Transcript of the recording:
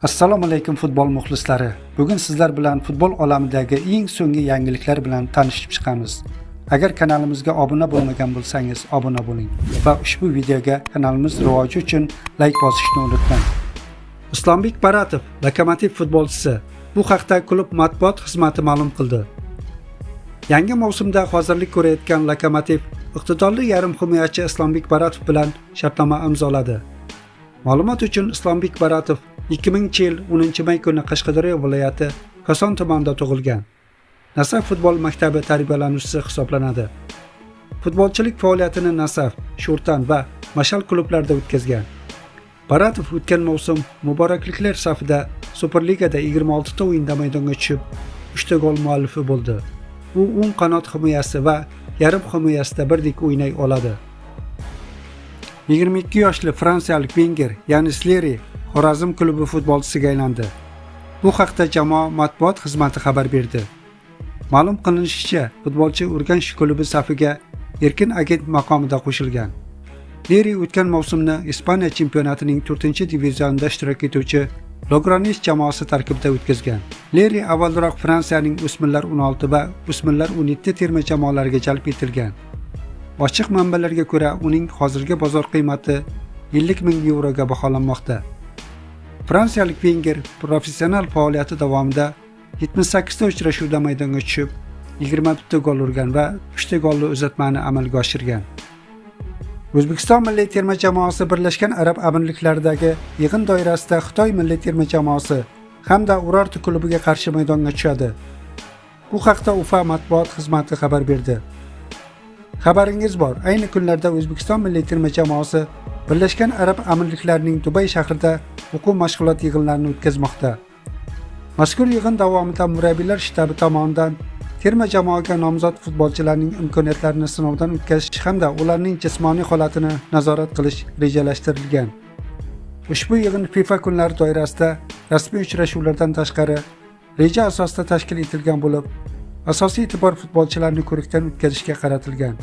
Assalomu alaykum futbol muxlislari. Bugun sizlar bilan futbol olamidagi eng so'nggi yangiliklar bilan tanishib chiqamiz. Agar kanalimizga obuna bo'lmagan bo'lsangiz, obuna bo'ling va ushbu videoga kanalimiz rivoji uchun like bosishni unutmang. Islombek Baratov, Lokomotiv futbolchisi, bu haqda klub matbuot xizmati ma'lum qildi. Yangi mavsumda hozirlik ko'rayotgan Lokomotiv iqtidorli yarim himoyachi Islombek Baratov bilan shartnoma imzoladi. Ma'lumot uchun Islombek Baratov 2000-yil 10-may kuni Qashqadaryo viloyati Koson tumanida tug'ilgan. Nasaf futbol maktabi tarbiyalanuvchisi hisoblanadi. Futbolchilik faoliyatini Nasaf, Shurtan va Mashal klublarida o'tkazgan. Baratov o'tgan mavsum muborakliklar safida Superligada 26 ta o'yinda maydonga tushib, 3 ta gol muallifi bo'ldi. U o'ng qanot himoyasi va yarim himoyasida birdek o'ynay oladi. 22 yoshli fransiyalik Wenger Yanis Leri Xorazm klubi futbolchisiga aylandi. Bu haqda jamoa matbuot xizmati xabar berdi. Ma'lum qilinishicha, futbolchi Urganch klubi safiga erkin agent maqomida qo'shilgan. Leri o'tgan mavsumni Ispaniya chempionatining 4-divizionida ishtirok etuvchi Logrones jamoasi tarkibida o'tkazgan. Leri avvalroq Fransiyaning o'smirlar 16 va o'smirlar 17 terma jamoalariga jalb etilgan. Ochiq manbalarga ko'ra, uning hozirgi bozor qiymati 50 ming yevroga baholanmoqda. Fransiyalik Wenger professional faoliyati davomida 78 ta uchrashuvda maydonga tushib, 21 ta gol urgan va 3 ta golli uzatmani amalga oshirgan. O'zbekiston milliy terma jamoasi Birlashgan Arab Amirliklaridagi yig'in doirasida Xitoy milliy terma jamoasi hamda Urartu klubiga qarshi maydonga tushadi. Bu haqda Ufa matbuot xizmati xabar berdi. Xabaringiz bor, ayni kunlarda O'zbekiston milliy terma jamoasi Birlashgan Arab Amirliklarining Dubay shahrida o'quv mashg'ulot yig'inlarini o'tkazmoqda. Mazkur yig'in davomida murabbiylar shtabi tomonidan terma jamoaga nomzod futbolchilarning imkoniyatlarini sinovdan o'tkazish hamda ularning jismoniy holatini nazorat qilish rejalashtirilgan. Ushbu yig'in FIFA kunlari doirasida rasmiy uchrashuvlardan tashqari reja asosida tashkil etilgan bo'lib, asosiy e'tibor futbolchilarni ko'rikdan o'tkazishga qaratilgan.